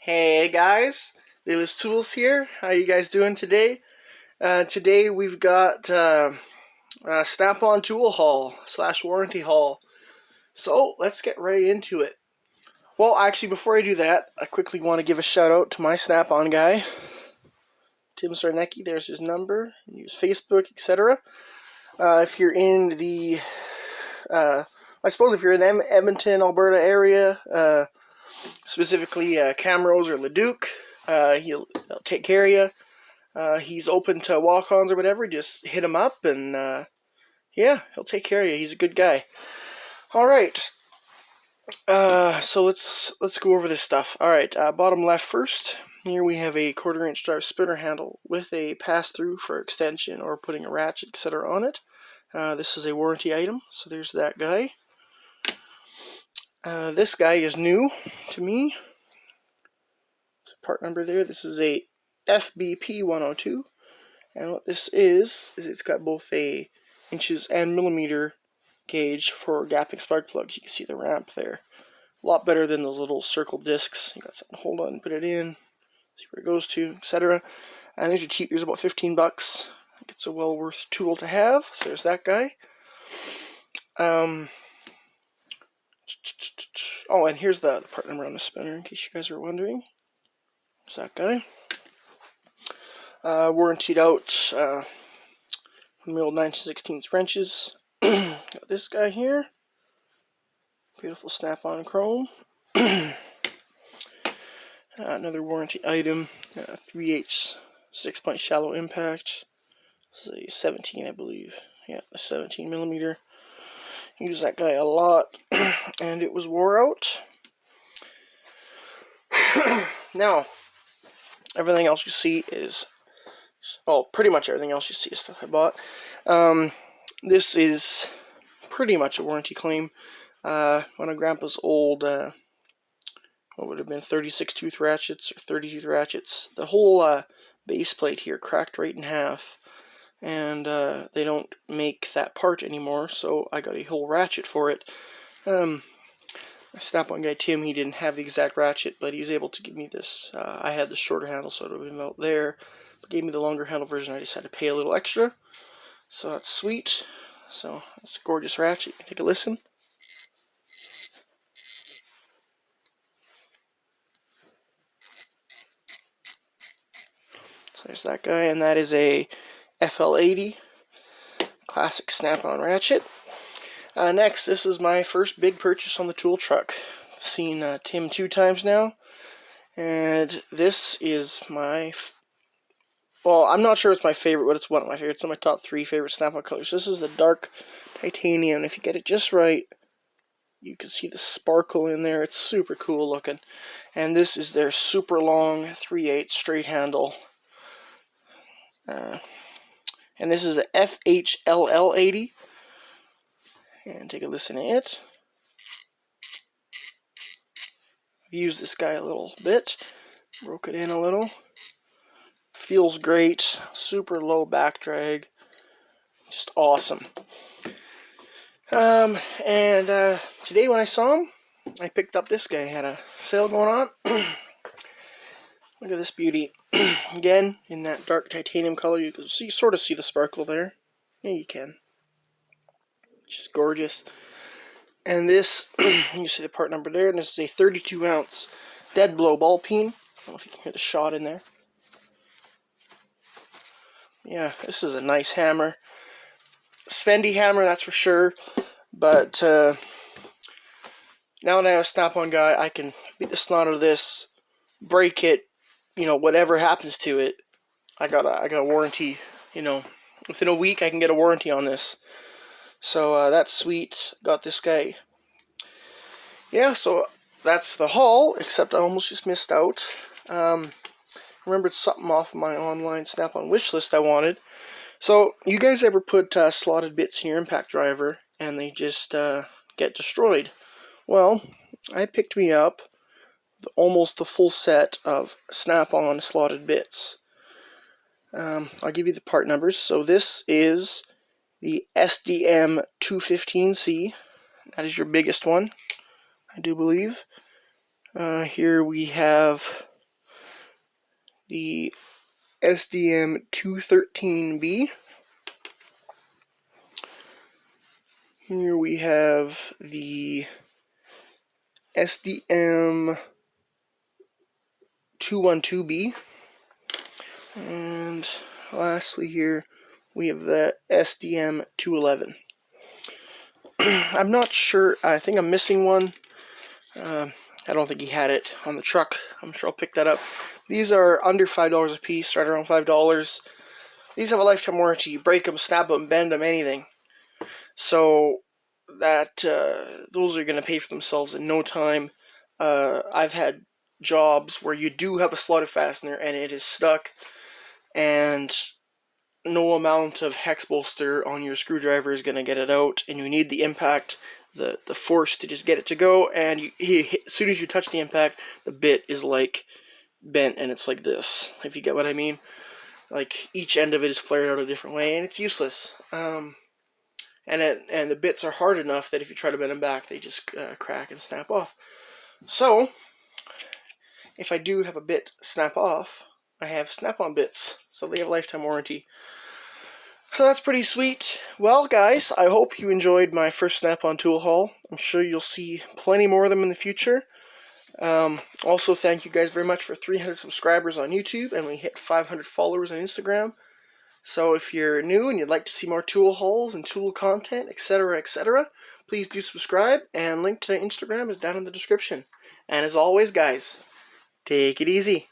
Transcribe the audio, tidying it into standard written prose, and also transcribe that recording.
Hey guys, Lila's Tools here. How you guys doing today? Today we've got a Snap-on tool haul / warranty haul. So let's get right into it. Well, actually, before I do that, I quickly want to give a shout out to my Snap-on guy, Tim Sarnecki. There's his number. Use Facebook, etc. If you're in the, I suppose if you're in the Edmonton, Alberta area, specifically Camrose or Leduc, he'll take care of you. He's open to walk-ons or whatever. Just hit him up, and yeah, he'll take care of you. He's a good guy. All right. So let's go over this stuff. All right. Bottom left first. Here we have a 1/4-inch drive spinner handle with a pass-through for extension or putting a ratchet, etc. on it. This is a warranty item, so there's that guy. This guy is new to me. There's a part number there. This is a FBP 102, and what this is it's got both a inches and millimeter gauge for gapping spark plugs. You can see the ramp there. A lot better than those little circle discs. You got something to hold on, put it in, see where it goes to, etc. And these are cheap. There's about $15. I think it's a well worth tool to have. So there's that guy. Oh, and here's the part number on the spinner, in case you guys are wondering. There's that guy. Warrantied out from the old 9/16 wrenches. Got this guy here. Beautiful Snap-on chrome. Another warranty item. 3/8 6-point shallow impact. This is a 17, I believe. Yeah, a 17 millimeter. Use that guy a lot, and it was wore out. Now, everything else you see is, well, pretty much everything else you see is stuff I bought. This is pretty much a warranty claim. One of Grandpa's old, what would have been 36 tooth ratchets or 30 tooth ratchets. The whole base plate here cracked right in half, and they don't make that part anymore, so I got a whole ratchet for it. My Snap-on guy Tim, he didn't have the exact ratchet, but he was able to give me this. I had the shorter handle, so it would have been out there, but gave me the longer handle version. I just had to pay a little extra, so that's sweet. So it's a gorgeous ratchet. Take a listen. So there's that guy, and that is a FL80 classic Snap-on ratchet. Next, this is my first big purchase on the tool truck. I've seen Tim 2 times now, and this is my, well, I'm not sure it's my favorite, but it's one of my favorites. It's in my top 3 favorite Snap-on colors. This is the dark titanium. If you get it just right, you can see the sparkle in there. It's super cool looking. And this is their super long 3/8 straight handle. And this is the FHLL80. And take a listen to it. I've used this guy a little bit. Broke it in a little. Feels great. Super low back drag. Just awesome. And today when I saw him, I picked up this guy. Had a sale going on. Look at this beauty. Again, in that dark titanium color, you can see, sort of see the sparkle there. Yeah, you can. Just gorgeous. And this, you see the part number there, and this is a 32 ounce dead blow ball peen. I don't know if you can hear the shot in there. Yeah, this is a nice hammer. Spendy hammer, that's for sure. But now that I have a Snap-on guy, I can beat the snot out of this, break it, you know, whatever happens to it. I got a warranty, you know, within a week I can get a warranty on this. So that's sweet. Got this guy. Yeah, so that's the haul, except I almost just missed out. Remembered something off of my online Snap-on wish list I wanted. So, you guys ever put slotted bits in your impact driver and they just get destroyed? Well, I picked me up almost the full set of Snap-on slotted bits. I'll give you the part numbers. So this is the SDM 215C. That is your biggest one, I do believe. Here we have the SDM213B. Here we have the SDM212B. And lastly here, we have the SDM211. I'm not sure, I think I'm missing one. I don't think he had it on the truck. I'm sure I'll pick that up. These are under $5 a piece, right around $5. These have a lifetime warranty. You break them, snap them, bend them, anything. So that those are going to pay for themselves in no time. I've had jobs where you do have a slotted fastener and it is stuck, and no amount of hex bolster on your screwdriver is going to get it out, and you need the impact, the force to just get it to go, and as soon as you touch the impact, the bit is like bent, and it's like this, if you get what I mean. Like, each end of it is flared out a different way, and it's useless. And the bits are hard enough that if you try to bend them back, they just crack and snap off. So, if I do have a bit snap off, I have snap-on bits, so they have a lifetime warranty. So that's pretty sweet. Well, guys, I hope you enjoyed my first snap-on tool haul. I'm sure you'll see plenty more of them in the future. Also, thank you guys very much for 300 subscribers on YouTube, and we hit 500 followers on Instagram. So if you're new and you'd like to see more tool hauls and tool content, etc., please do subscribe, and link to Instagram is down in the description. And as always, guys, take it easy.